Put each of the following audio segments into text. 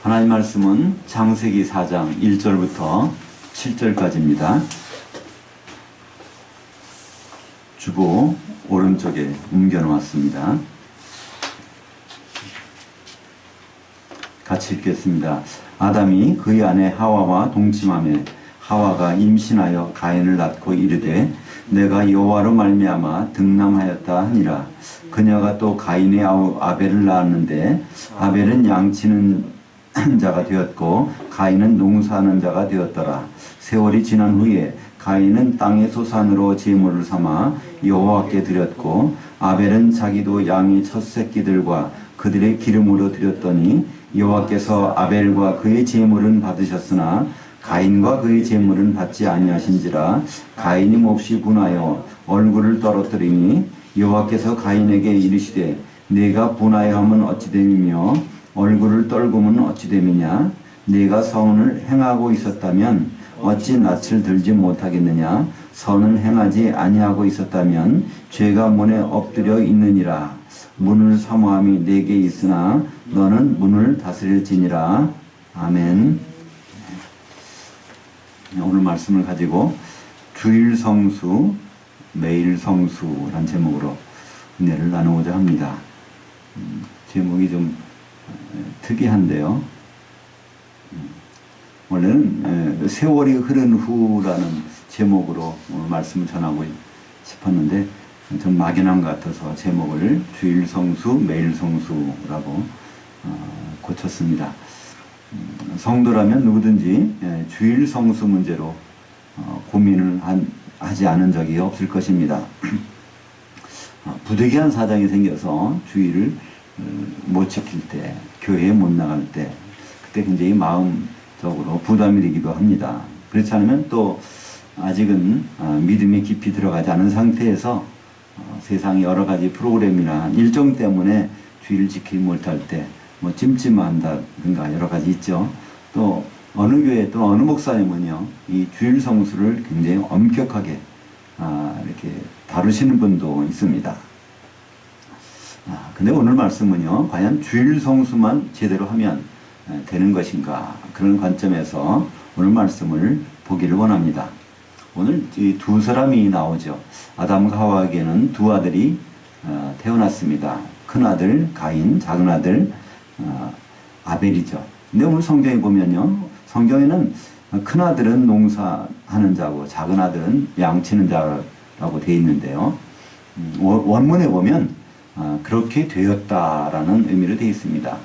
하나님 말씀은 창세기 4장 1절부터 7절까지입니다. 주보 오른쪽에 옮겨 놓았습니다. 같이 읽겠습니다. 아담이 그의 아내 하와와 동침하며 하와가 임신하여 가인을 낳고 이르되 내가 여호와로 말미암아 등남하였다 하니라. 그녀가 또 가인의 아우 아벨을 낳았는데 아벨은 양치는 자가 되었고 가인은 농사하는 자가 되었더라. 세월이 지난 후에 가인은 땅의 소산으로 제물을 삼아 여호와께 드렸고 아벨은 자기도 양의 첫 새끼들과 그들의 기름으로 드렸더니 여호와께서 아벨과 그의 제물은 받으셨으나 가인과 그의 제물은 받지 아니하신지라. 가인이 몹시 분하여 얼굴을 떨어뜨리니 여호와께서 가인에게 이르시되 네가 분하여 하면 어찌 됨이며 얼굴을 떨구면 어찌 됨이냐. 네가 선을 행하고 있었다면 어찌 낯을 들지 못하겠느냐. 선을 행하지 아니하고 있었다면 죄가 문에 엎드려 있느니라. 문을 사모함이 네게 있으나 너는 문을 다스릴지니라. 아멘. 오늘 말씀을 가지고 주일 성수, 매일 성수란 제목으로 은혜를 나누고자 합니다. 제목이 좀 특이한데요. 원래는 세월이 흐른 후라는 제목으로 오늘 말씀을 전하고 싶었는데 좀 막연한 것 같아서 제목을 주일 성수, 매일 성수라고 고쳤습니다. 성도라면 누구든지 주일 성수 문제로 고민을 하지 않은 적이 없을 것입니다. 부득이한 사정이 생겨서 주일을 못 지킬 때, 교회에 못 나갈 때, 그때 굉장히 마음적으로 부담이 되기도 합니다. 그렇지 않으면 또 아직은 믿음이 깊이 들어가지 않은 상태에서 세상의 여러 가지 프로그램이나 일정 때문에 주일을 지키지 못할 때 뭐 찜찜한다든가 여러 가지 있죠. 또 어느 교회 또 어느 목사님은요 이 주일 성수를 굉장히 엄격하게 이렇게 다루시는 분도 있습니다. 근데 오늘 말씀은요 과연 주일 성수만 제대로 하면 되는 것인가, 그런 관점에서 오늘 말씀을 보기를 원합니다. 오늘 이 두 사람이 나오죠. 아담과 하와에게는 두 아들이 태어났습니다. 큰 아들 가인, 작은 아들 아벨이죠. 근데 오늘 성경에 보면요, 성경에는 큰 아들은 농사하는 자고 작은 아들은 양치는 자라고 되어 있는데요. 원문에 보면 그렇게 되었다라는 의미로 되어 있습니다.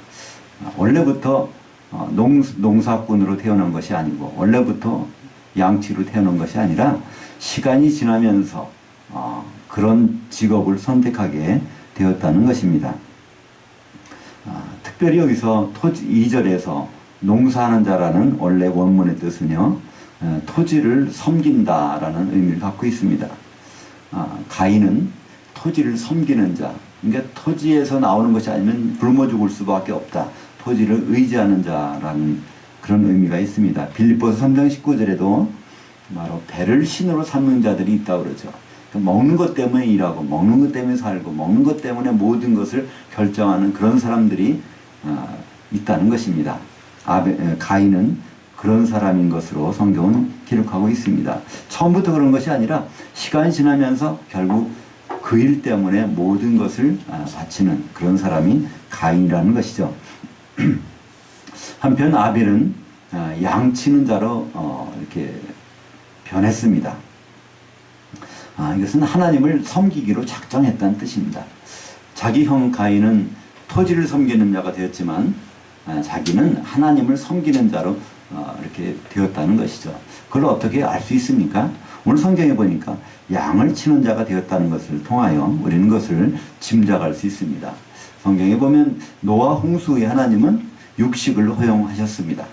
원래부터 농사꾼으로 태어난 것이 아니고 원래부터 양치로 태어난 것이 아니라 시간이 지나면서 그런 직업을 선택하게 되었다는 것입니다. 특별히 여기서 2절에서 농사하는 자라는 원래 원문의 뜻은요, 토지를 섬긴다라는 의미를 갖고 있습니다. 가인은 토지를 섬기는 자, 그러니까 토지에서 나오는 것이 아니면 굶어 죽을 수밖에 없다. 토지를 의지하는 자라는 그런 의미가 있습니다. 빌립보서 3장 19절에도 바로 배를 신으로 삼는 자들이 있다고 그러죠. 먹는 것 때문에 일하고 먹는 것 때문에 살고 먹는 것 때문에 모든 것을 결정하는 그런 사람들이 있다는 것입니다. 가인은 그런 사람인 것으로 성경은 기록하고 있습니다. 처음부터 그런 것이 아니라 시간이 지나면서 결국 그 일 때문에 모든 것을 바치는 그런 사람이 가인이라는 것이죠. 한편 아벨은 양치는 자로 이렇게 변했습니다. 이것은 하나님을 섬기기로 작정했다는 뜻입니다. 자기 형 가인은 토지를 섬기는 자가 되었지만 자기는 하나님을 섬기는 자로 이렇게 되었다는 것이죠. 그걸 어떻게 알 수 있습니까? 오늘 성경에 보니까 양을 치는 자가 되었다는 것을 통하여 우리는 그것을 짐작할 수 있습니다. 성경에 보면 노아 홍수의 하나님은 육식을 허용하셨습니다.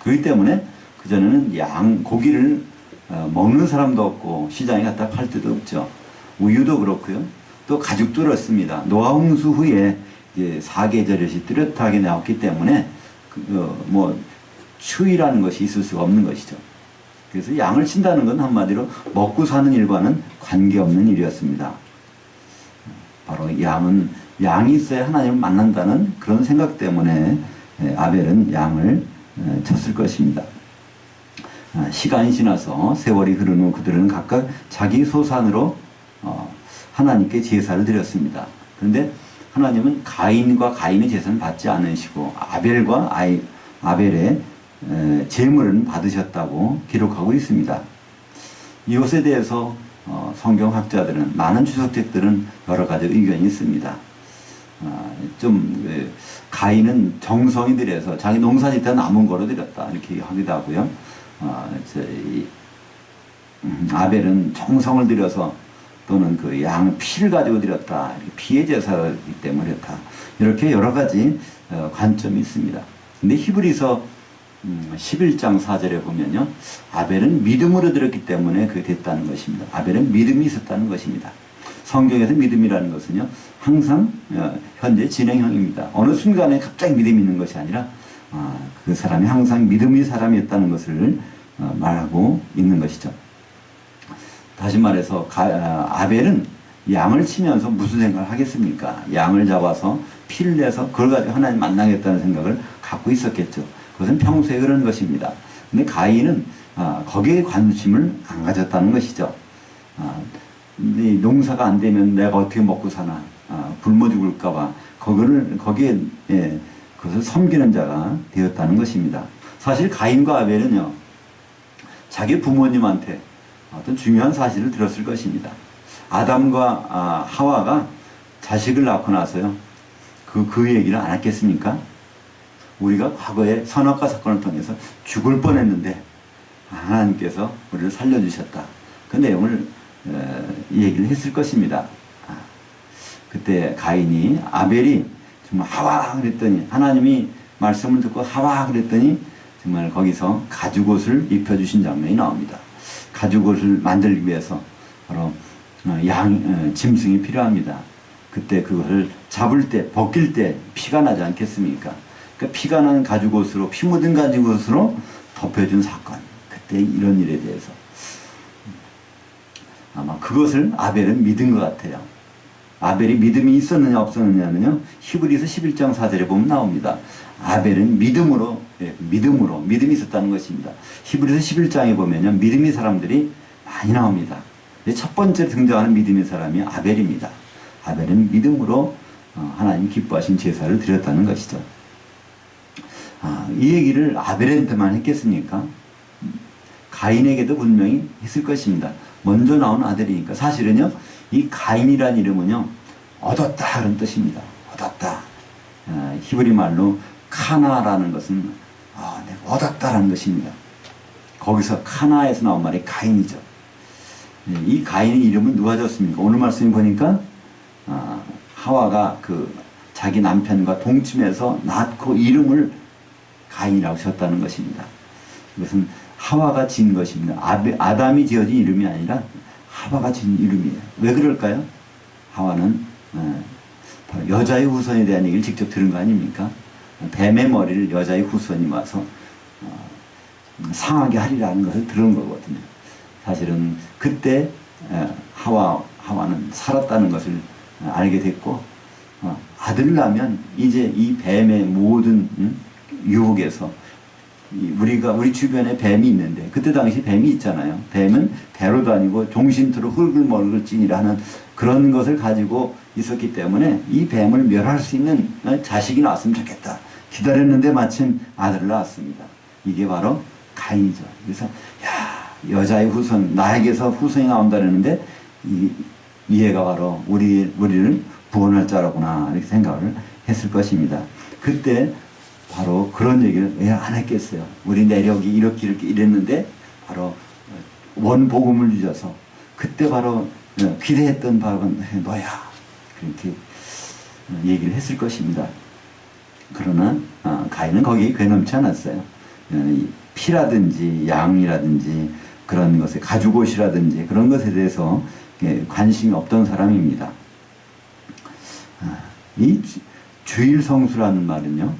그렇기 때문에 그전에는 고기를 먹는 사람도 없고 시장에 갖다 팔 데도 없죠. 우유도 그렇고요. 또 가죽도 그렇습니다. 노아 홍수 후에 이제 사계절이 뚜렷하게 나왔기 때문에 추위라는 것이 있을 수가 없는 것이죠. 그래서 양을 친다는 건 한마디로 먹고 사는 일과는 관계없는 일이었습니다. 바로 양이 있어야 하나님을 만난다는 그런 생각 때문에 아벨은 양을 쳤을 것입니다. 시간이 지나서 세월이 흐른 후 그들은 각각 자기 소산으로 하나님께 제사를 드렸습니다. 그런데 하나님은 가인과 가인의 제사는 받지 않으시고 아벨과 아벨의 제물은 받으셨다고 기록하고 있습니다. 이것에 대해서 성경학자들은, 많은 주석책들은 여러 가지 의견이 있습니다. 가인은 정성이 들여서 자기 농사짓다 남은 거로 드렸다 이렇게 하기도 하고요. 아벨은 정성을 들여서 또는 그 양 피를 가지고 드렸다, 피의 제사이기 때문에 그렇다, 이렇게 여러 가지 관점이 있습니다. 근데 히브리서 11장 4절에 보면요, 아벨은 믿음으로 드렸기 때문에 그게 됐다는 것입니다. 아벨은 믿음이 있었다는 것입니다. 성경에서 믿음이라는 것은요, 항상 현재 진행형입니다. 어느 순간에 갑자기 믿음이 있는 것이 아니라 그 사람이 항상 믿음의 사람이었다는 것을 말하고 있는 것이죠. 다시 말해서 아벨은 양을 치면서 무슨 생각을 하겠습니까? 양을 잡아서 피를 내서 그걸 가지고 하나님 만나겠다는 생각을 갖고 있었겠죠. 그것은 평소에 그런 것입니다. 근데 가인은 거기에 관심을 안 가졌다는 것이죠. 농사가 안 되면 내가 어떻게 먹고 사나, 굶어 죽을까봐 거기에 그것을 섬기는 자가 되었다는 것입니다. 사실 가인과 아벨은요, 자기 부모님한테 어떤 중요한 사실을 들었을 것입니다. 아담과 하와가 자식을 낳고 나서요, 그 얘기를 안 했겠습니까? 우리가 과거에 선악과 사건을 통해서 죽을 뻔했는데 하나님께서 우리를 살려주셨다, 그 내용을 이 얘기를 했을 것입니다. 그때 가인이, 아벨이 정말 하와 그랬더니, 하나님이 말씀을 듣고 하와 그랬더니 정말 거기서 가죽옷을 입혀주신 장면이 나옵니다. 가죽옷을 만들기 위해서 바로 짐승이 필요합니다. 그때 그것을 잡을 때, 벗길 때 피가 나지 않겠습니까? 그러니까 피가 난 가죽옷으로, 피 묻은 가죽옷으로 덮여준 사건, 그때 이런 일에 대해서 아마 그것을 아벨은 믿은 것 같아요. 아벨이 믿음이 있었느냐 없었느냐는요, 히브리서 11장 4절에 보면 나옵니다. 아벨은 믿음이 있었다는 것입니다. 히브리서 11장에 보면요, 믿음의 사람들이 많이 나옵니다. 첫 번째 등장하는 믿음의 사람이 아벨입니다. 아벨은 믿음으로 하나님 기뻐하신 제사를 드렸다는 것이죠. 이 얘기를 아벨한테만 했겠습니까? 가인에게도 분명히 했을 것입니다. 먼저 나온 아들이니까. 사실은요, 이 가인이라는 이름은요, 얻었다 그런 뜻입니다. 얻었다. 히브리 말로 카나라는 것은 내가 얻었다라는 것입니다. 거기서 카나에서 나온 말이 가인이죠. 이 가인의 이름은 누가 줬습니까? 오늘 말씀에 보니까 하와가 자기 남편과 동침해서 낳고 이름을 가인이라고 지었다는 것입니다. 이것은 하와가 지은 것입니다. 아담이 지어진 이름이 아니라 하와가 지은 이름이에요. 왜 그럴까요? 하와는 바로 여자의 후손에 대한 얘기를 직접 들은 거 아닙니까? 뱀의 머리를 여자의 후손이 와서 상하게 하리라는 것을 들은 거거든요. 사실은 그때 하와는 살았다는 것을 알게 됐고, 아들을 낳으면 이제 이 뱀의 모든 유혹에서, 우리 주변에 뱀이 있는데, 그때 당시 뱀이 있잖아요. 뱀은 배로 다니고 종신투로 흙을 찌니라 하는 그런 것을 가지고 있었기 때문에 이 뱀을 멸할 수 있는 자식이 나왔으면 좋겠다 기다렸는데 마침 아들을 낳았습니다. 이게 바로 가인이죠. 그래서 여자의 후손, 나에게서 후손이 나온다는데 이 애가 바로 우리를 구원할 자라구나 이렇게 생각을 했을 것입니다. 그때 바로 그런 얘기를 왜 안 했겠어요? 우리 내력이 이렇게 이랬는데 바로 원복음을 주셔서 그때 바로 기대했던 바로 너야 그렇게 얘기를 했을 것입니다. 그러나 가인은 거기에 괴넘지 않았어요. 피라든지 양이라든지 그런 것에, 가죽옷이라든지 그런 것에 대해서 관심이 없던 사람입니다. 이 주일 성수라는 말은요,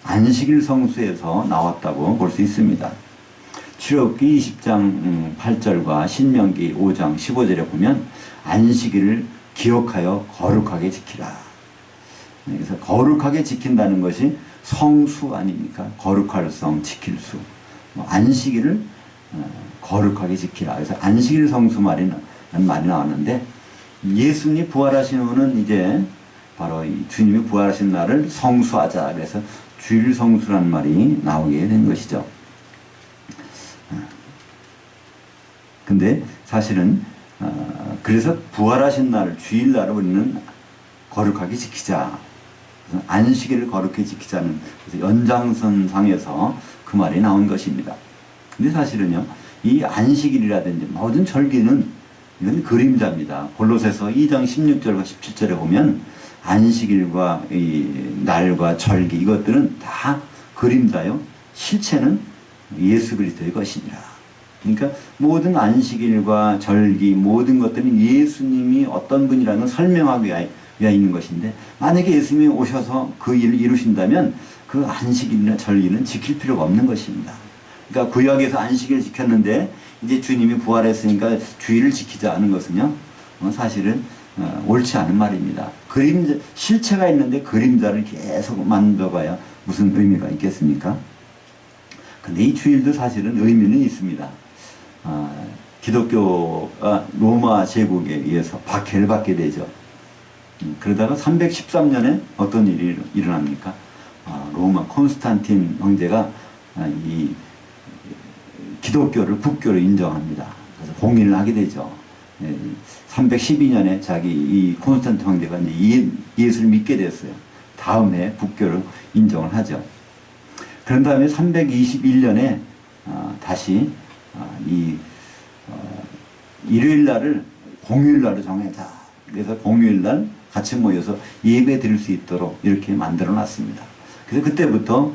안식일 성수에서 나왔다고 볼 수 있습니다. 출애굽기 20장 8절과 신명기 5장 15절에 보면 안식일을 기억하여 거룩하게 지키라. 그래서 거룩하게 지킨다는 것이 성수 아닙니까? 거룩할 성, 지킬 수. 안식일을 거룩하게 지키라. 그래서 안식일 성수 말이 나왔는데, 예수님이 부활하신 후는 이제 바로 이 주님이 부활하신 날을 성수하자. 그래서 주일 성수라는 말이 나오게 된 것이죠. 근데 사실은 그래서 부활하신 날을 주일날을 우리는 거룩하게 지키자. 안식일을 거룩히 지키자는 그래서 연장선상에서 그 말이 나온 것입니다. 근데 사실은요, 이 안식일이라든지 모든 절기는 이건 그림자입니다. 골로새서 2장 16절과 17절에 보면 안식일과 이 날과 절기 이것들은 다 그림자요. 실체는 예수 그리스도의 것이니라. 그러니까 모든 안식일과 절기 모든 것들은 예수님이 어떤 분이라는 걸 설명하기 위하여 있는 것인데, 만약에 예수님이 오셔서 그 일을 이루신다면 그 안식일이나 절기는 지킬 필요가 없는 것입니다. 그러니까 구약에서 안식일을 지켰는데 이제 주님이 부활했으니까 주일을 지키자 하는 것은요, 사실은 옳지 않은 말입니다. 그림자, 실체가 있는데 그림자를 계속 만들어봐야 무슨 의미가 있겠습니까? 근데 이 주일도 사실은 의미는 있습니다. 기독교가 로마 제국에 의해서 박해를 받게 되죠. 그러다가 313년에 어떤 일이 일어납니까? 로마 콘스탄틴 황제가 이 기독교를 국교로 인정합니다. 그래서 봉인을 하게 되죠. 312년에 자기 이 콘스탄틴 황제가 이제 예수를 믿게 됐어요. 다음 해 국교를 인정을 하죠. 그런 다음에 321년에 다시 일요일 날을 공휴일 날로 정하자. 그래서 공휴일 날 같이 모여서 예배 드릴 수 있도록 이렇게 만들어 놨습니다. 그래서 그때부터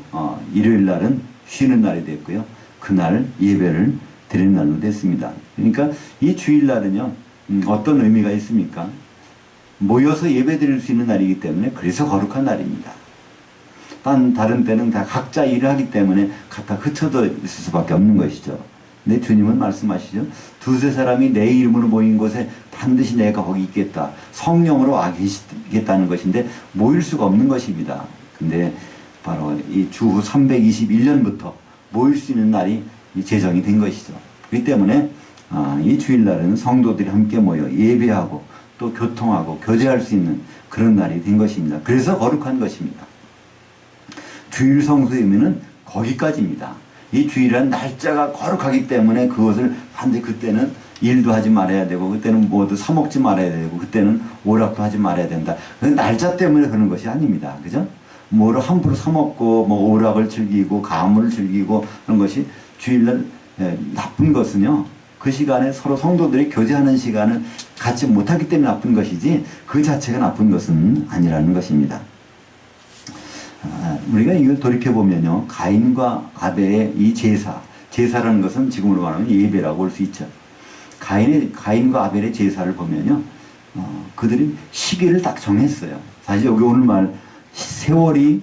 일요일 날은 쉬는 날이 됐고요. 그날 예배를 드리는 날로 됐습니다. 그러니까 이 주일날은요, 어떤 의미가 있습니까? 모여서 예배 드릴 수 있는 날이기 때문에 그래서 거룩한 날입니다. 다른 때는 다 각자 일을 하기 때문에 갖다 흩어져 있을 수밖에 없는 것이죠. 근데 주님은 말씀하시죠. 두세 사람이 내 이름으로 모인 곳에 반드시 내가 거기 있겠다. 성령으로 와 계시겠다는 것인데 모일 수가 없는 것입니다. 근데 바로 이 주후 321년부터 모일 수 있는 날이 제정이 된 것이죠. 그렇기 때문에 이 주일날은 성도들이 함께 모여 예배하고 또 교통하고 교제할 수 있는 그런 날이 된 것입니다. 그래서 거룩한 것입니다. 주일 성수의 의미는 거기까지입니다. 이 주일이라는 날짜가 거룩하기 때문에 그것을 반드시 그때는 일도 하지 말아야 되고 그때는 뭐도 사먹지 말아야 되고 그때는 오락도 하지 말아야 된다. 날짜 때문에 그런 것이 아닙니다. 그죠? 뭐를 함부로 사먹고 뭐 오락을 즐기고 가물을 즐기고 그런 것이 주일날 나쁜 것은요, 그 시간에 서로 성도들이 교제하는 시간을 갖지 못하기 때문에 나쁜 것이지 그 자체가 나쁜 것은 아니라는 것입니다. 우리가 이걸 돌이켜보면요, 가인과 아벨의 이 제사라는 것은 지금으로 말하면 예배라고 볼 수 있죠. 가인과 아벨의 제사를 보면요, 그들이 시기를 딱 정했어요. 사실 여기 오늘 말 세월이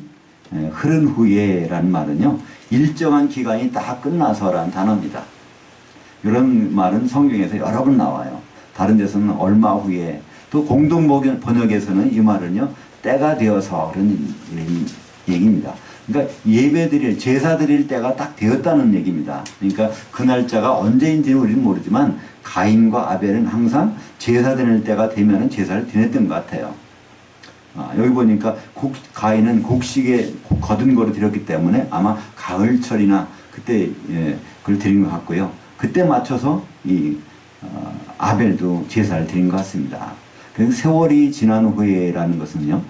흐른 후에라는 말은요, 일정한 기간이 다 끝나서라는 단어입니다. 이런 말은 성경에서 여러 번 나와요. 다른 데서는 얼마 후에, 또 공동 번역에서는 이 말은요, 때가 되어서 그런 얘기입니다. 그러니까 예배드릴, 제사 드릴 때가 딱 되었다는 얘기입니다. 그러니까 그 날짜가 언제인지는 우리는 모르지만 가인과 아벨은 항상 제사 드릴 때가 되면은 제사를 드렸던 것 같아요. 여기 보니까 가인은 곡식에 거둔 거로 드렸기 때문에 아마 가을철이나 그때 그걸 드린 것 같고요. 그때 맞춰서 아벨도 제사를 드린 것 같습니다. 그래서 세월이 지난 후에라는 것은요,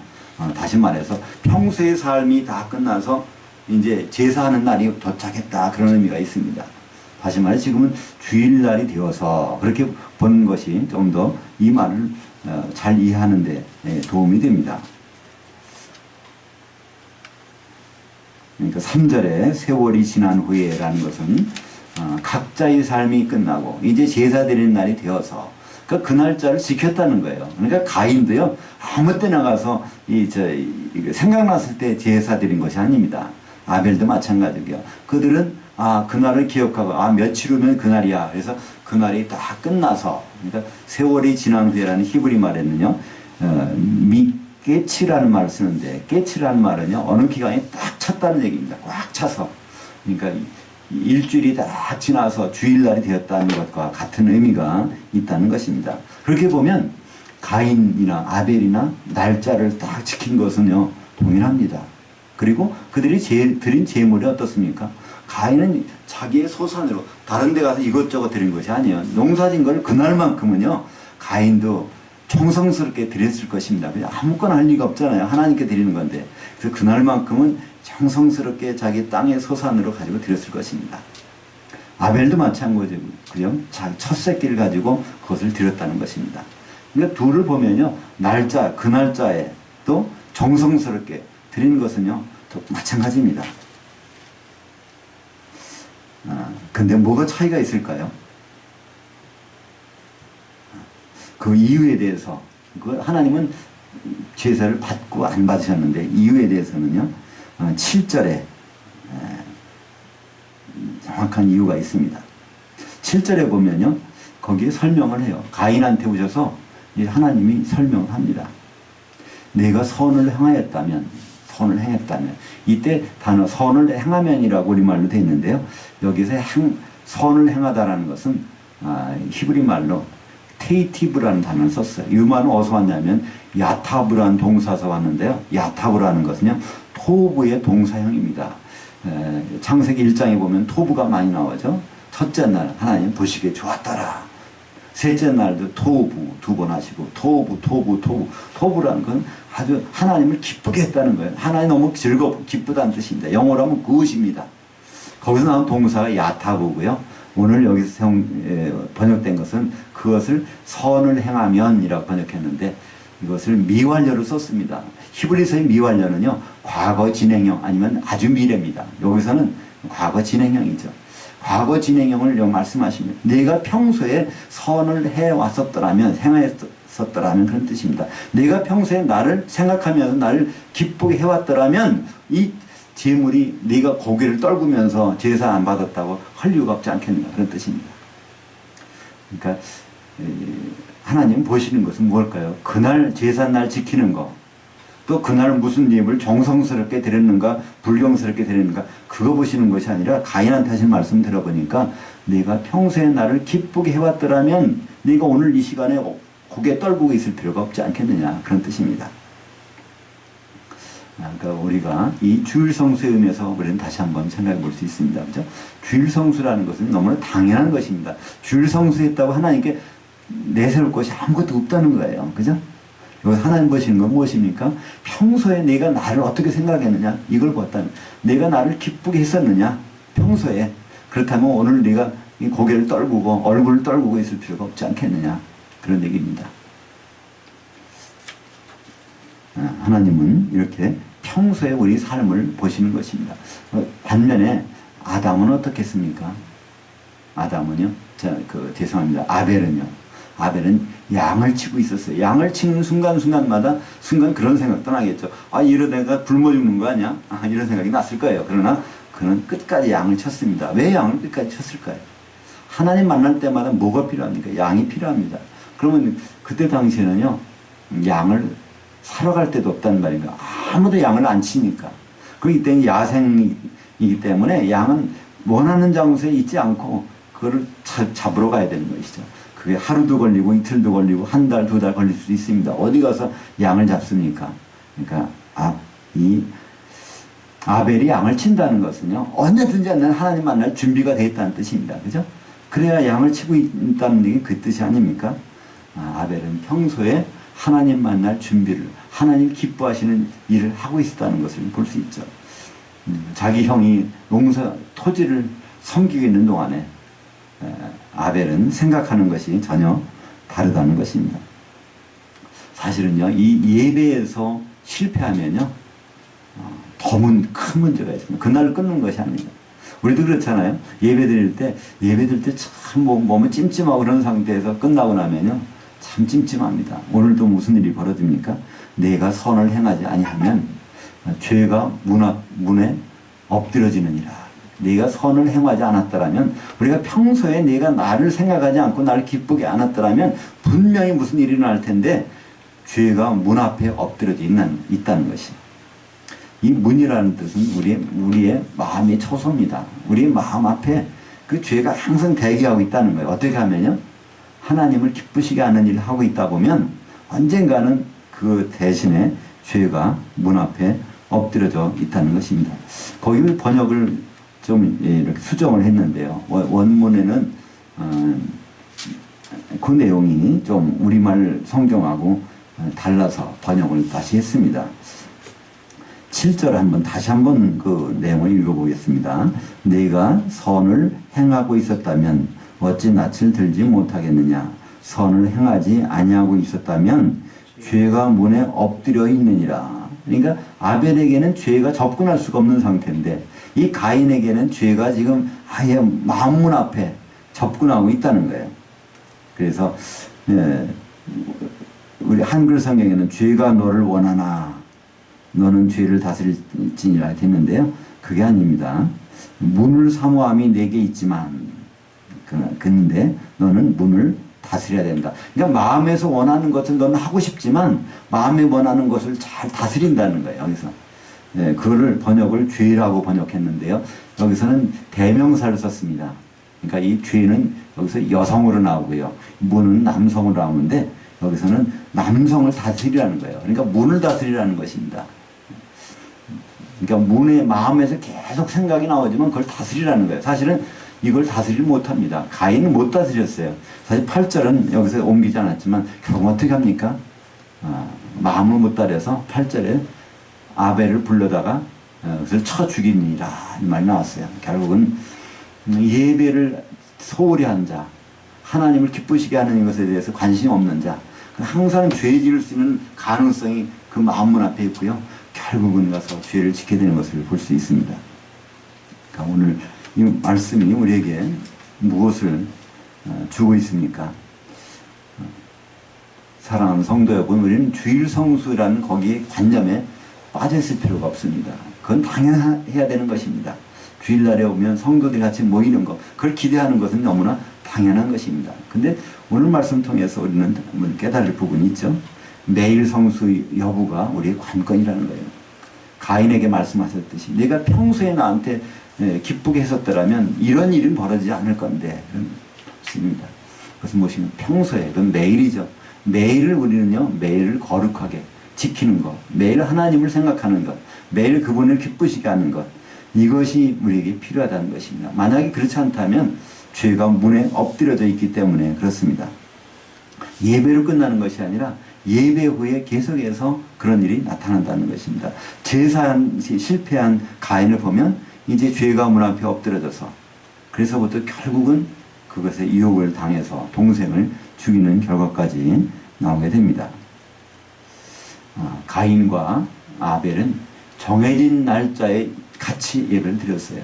다시 말해서 평소의 삶이 다 끝나서 이제 제사하는 날이 도착했다, 그런 의미가 있습니다. 다시 말해 지금은 주일날이 되어서 그렇게 보는 것이 좀 더 이 말을 잘 이해하는 데 도움이 됩니다. 그러니까 3절에 세월이 지난 후에라는 것은 각자의 삶이 끝나고 이제 제사 드리는 날이 되어서 그 날짜를 지켰다는 거예요. 그러니까 가인도요, 아무 때나 가서 생각났을 때 제사 드린 것이 아닙니다. 아벨도 마찬가지고요. 그들은 그날을 기억하고 며칠 후면 그날이야. 그래서 그날이 다 끝나서, 그러니까 세월이 지난 후에라는 히브리 말에는요, 깨치라는 말을 쓰는데, 깨치라는 말은요, 어느 기간이 딱 찼다는 얘기입니다. 꽉 차서. 그러니까 일주일이 딱 지나서 주일날이 되었다는 것과 같은 의미가 있다는 것입니다. 그렇게 보면 가인이나 아벨이나 날짜를 딱 지킨 것은요, 동일합니다. 그리고 그들이 드린 제물이 어떻습니까? 가인은 자기의 소산으로 다른 데 가서 이것저것 드린 것이 아니에요. 농사진 걸 그날만큼은요, 가인도 정성스럽게 드렸을 것입니다. 그냥 아무거나 할 리가 없잖아요. 하나님께 드리는 건데. 그래서 그날만큼은 정성스럽게 자기 땅의 소산으로 가지고 드렸을 것입니다. 아벨도 마찬가지고, 그죠? 자기 첫 새끼를 가지고 그것을 드렸다는 것입니다. 그러니까 둘을 보면요, 날짜, 그 날짜에 또 정성스럽게 드리는 것은요, 또 마찬가지입니다. 근데 뭐가 차이가 있을까요? 그 이유에 대해서, 하나님은 제사를 받고 안 받으셨는데, 이유에 대해서는요, 7절에 정확한 이유가 있습니다. 7절에 보면요, 거기에 설명을 해요. 가인한테 오셔서 하나님이 설명을 합니다. 내가 선을 행하였다면, 이때 단어 선을 행하면이라고 우리말로 되어 있는데요. 여기서 선을 행하다라는 것은 히브리 말로 테이티브라는 단어를 썼어요. 이 말은 어디서 왔냐면 야타브라는 동사에서 왔는데요. 야타브라는 것은요, 토부의 동사형입니다. 창세기 1장에 보면 토부가 많이 나오죠. 첫째 날 하나님 보시기에 좋았더라. 셋째 날도 토부 2번 하시고, 토부라는 건 아주 하나님을 기쁘게 했다는 거예요. 하나님 너무 즐겁고 기쁘다는 뜻입니다. 영어로 하면 굿입니다. 거기서 나온 동사가 야타부고요. 오늘 여기서 번역된 것은 그것을 선을 행하면이라고 번역했는데, 이것을 미완료로 썼습니다. 히브리서의 미완료는요, 과거 진행형 아니면 아주 미래입니다. 여기서는 과거 진행형이죠. 과거 진행형을 말씀하십니다. 내가 평소에 선을 해왔었더라면, 행했었더라면 그런 뜻입니다. 내가 평소에 나를 생각하면서 나를 기쁘게 해왔더라면 이 제물이 네가 고개를 떨구면서 제사 안 받았다고 할 이유가 없지 않겠는가, 그런 뜻입니다. 그러니까 하나님 보시는 것은 뭘까요? 그날 제사날 지키는 거, 또 그날 무슨 예물을 정성스럽게 드렸는가 불경스럽게 드렸는가, 그거 보시는 것이 아니라 가인한테 하신 말씀 들어보니까 내가 평소에 나를 기쁘게 해왔더라면 네가 오늘 이 시간에 고개 떨구고 있을 필요가 없지 않겠느냐, 그런 뜻입니다. 그러니까 우리가 이 주일성수의 의미에서 우리는 다시 한번 생각해 볼 수 있습니다. 그죠? 주일성수라는 것은 너무나 당연한 것입니다. 주일성수했다고 하나님께 내세울 것이 아무것도 없다는 거예요. 그죠? 여기 하나님 보시는 건 무엇입니까? 평소에 내가 나를 어떻게 생각했느냐, 이걸 보았다는, 내가 나를 기쁘게 했었느냐, 평소에. 그렇다면 오늘 네가 이 고개를 떨구고 얼굴을 떨구고 있을 필요가 없지 않겠느냐, 그런 얘기입니다. 하나님은 이렇게 평소에 우리 삶을 보시는 것입니다. 반면에 아담은 어떻겠습니까? 아담은요, 죄송합니다. 아벨은 양을 치고 있었어요. 양을 치는 순간순간마다 그런 생각도 나겠죠. 이러다가 굶어 죽는 거 아니야? 이런 생각이 났을 거예요. 그러나 그는 끝까지 양을 쳤습니다. 왜 양을 끝까지 쳤을까요? 하나님 만날 때마다 뭐가 필요합니까? 양이 필요합니다. 그러면 그때 당시에는요, 양을 사러 갈 데도 없다는 말입니다. 아무도 양을 안 치니까. 그리고 이때는 야생이기 때문에 양은 원하는 장소에 있지 않고 그거를 잡으러 가야 되는 것이죠. 그게 하루도 걸리고 이틀도 걸리고 한 달, 2달 걸릴 수도 있습니다. 어디 가서 양을 잡습니까? 그러니까 이 아벨이 양을 친다는 것은요, 언제든지 하나님 만날 준비가 되어 있다는 뜻입니다. 그죠? 그래야 양을 치고 있다는 게 그 뜻이 아닙니까? 아벨은 평소에 하나님 만날 준비를, 하나님 기뻐하시는 일을 하고 있었다는 것을 볼 수 있죠. 자기 형이 토지를 섬기고 있는 동안에 아벨은 생각하는 것이 전혀 다르다는 것입니다. 사실은요, 이 예배에서 실패하면요, 더 큰 문제가 있습니다. 그날을 끊는 것이 아닙니다. 우리도 그렇잖아요. 예배 드릴 때 참 몸이 찜찜하고 그런 상태에서 끝나고 나면요, 참 찜찜합니다. 오늘도 무슨 일이 벌어집니까? 내가 선을 행하지 아니하면 죄가 문에 엎드러지느니라. 네가 선을 행하지 않았더라면, 우리가 평소에 내가 나를 생각하지 않고 나를 기쁘게 않았더라면 분명히 무슨 일이 일어날 텐데, 죄가 문 앞에 엎드려져 있다는 것이. 이 문이라는 뜻은 우리의 마음의 처소입니다. 우리의 마음 앞에 그 죄가 항상 대기하고 있다는 거예요. 어떻게 하면요? 하나님을 기쁘시게 하는 일을 하고 있다 보면 언젠가는 그 대신에 죄가 문 앞에 엎드려져 있다는 것입니다. 거기 번역을 좀 이렇게 수정을 했는데요. 원문에는 그 내용이 좀 우리말 성경하고 달라서 번역을 다시 했습니다. 7절 다시 한번 그 내용을 읽어보겠습니다. 네가 선을 행하고 있었다면 어찌 낯을 들지 못하겠느냐. 선을 행하지 아니하고 있었다면 죄가 문에 엎드려 있느니라. 그러니까 아벨에게는 죄가 접근할 수가 없는 상태인데 이 가인에게는 죄가 지금 아예 마음문 앞에 접근하고 있다는 거예요. 그래서 우리 한글 성경에는 죄가 너를 원하나 너는 죄를 다스릴지니라 했는데요. 그게 아닙니다. 문을 사모함이 내게 있지만 근데 너는 문을 다스려야 된다. 그러니까 마음에서 원하는 것을 너는 하고 싶지만 마음에 원하는 것을 잘 다스린다는 거예요. 여기서 그거를 번역을 죄라고 번역했는데요. 여기서는 대명사를 썼습니다. 그러니까 이 죄는 여기서 여성으로 나오고요. 문은 남성으로 나오는데 여기서는 남성을 다스리라는 거예요. 그러니까 문을 다스리라는 것입니다. 그러니까 문의 마음에서 계속 생각이 나오지만 그걸 다스리라는 거예요. 사실은 이걸 다스리지 못합니다. 가인은 못 다스렸어요. 사실 8절은 여기서 옮기지 않았지만 결국 어떻게 합니까? 마음을 못 따라서 8절에 아벨을 불러다가 그것을 쳐 죽이니라 이 말이 나왔어요. 결국은 예배를 소홀히 한 자, 하나님을 기쁘시게 하는 것에 대해서 관심이 없는 자, 항상 죄 지을 수 있는 가능성이 그 마음문 앞에 있고요. 결국은 가서 죄를 지게 되는 것을 볼 수 있습니다. 그러니까 오늘 이 말씀이 우리에게 무엇을 주고 있습니까? 사랑하는 성도 여러분, 우리는 주일 성수라는 거기 관념에 빠져있을 필요가 없습니다. 그건 당연해야 되는 것입니다. 주일날에 오면 성도들이 같이 모이는 것, 그걸 기대하는 것은 너무나 당연한 것입니다. 근데 오늘 말씀 통해서 우리는 깨달을 부분이 있죠. 매일 성수 여부가 우리의 관건이라는 거예요. 가인에게 말씀하셨듯이 내가 평소에 나한테 기쁘게 했었더라면 이런 일은 벌어지지 않을 건데 그렇습니다. 그것은 무엇이냐? 평소에, 그건 매일이죠. 매일을 우리는요, 매일을 거룩하게 지키는 것, 매일 하나님을 생각하는 것, 매일 그분을 기쁘시게 하는 것, 이것이 우리에게 필요하다는 것입니다. 만약에 그렇지 않다면 죄가 문에 엎드려져 있기 때문에 그렇습니다. 예배로 끝나는 것이 아니라 예배 후에 계속해서 그런 일이 나타난다는 것입니다. 제사한 실패한 가인을 보면 이제 죄가 문 앞에 엎드려져서 그래서부터 결국은 그것에 유혹을 당해서 동생을 죽이는 결과까지 나오게 됩니다. 가인과 아벨은 정해진 날짜에 같이 예배를 드렸어요.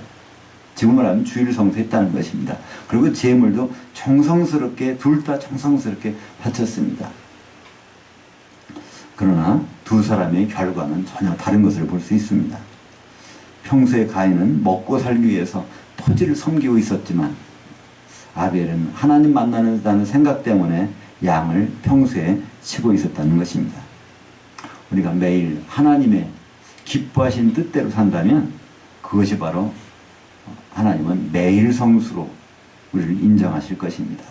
지금 말하면 주일을 성수했다는 것입니다. 그리고 제물도 정성스럽게 둘 다 정성스럽게 바쳤습니다. 그러나 두 사람의 결과는 전혀 다른 것을 볼 수 있습니다. 평소에 가인은 먹고 살기 위해서 토지를 섬기고 있었지만 아벨은 하나님 만나는다는 생각 때문에 양을 평소에 치고 있었다는 것입니다. 우리가 매일 하나님의 기뻐하신 뜻대로 산다면 그것이 바로 하나님은 매일 성수로 우리를 인정하실 것입니다.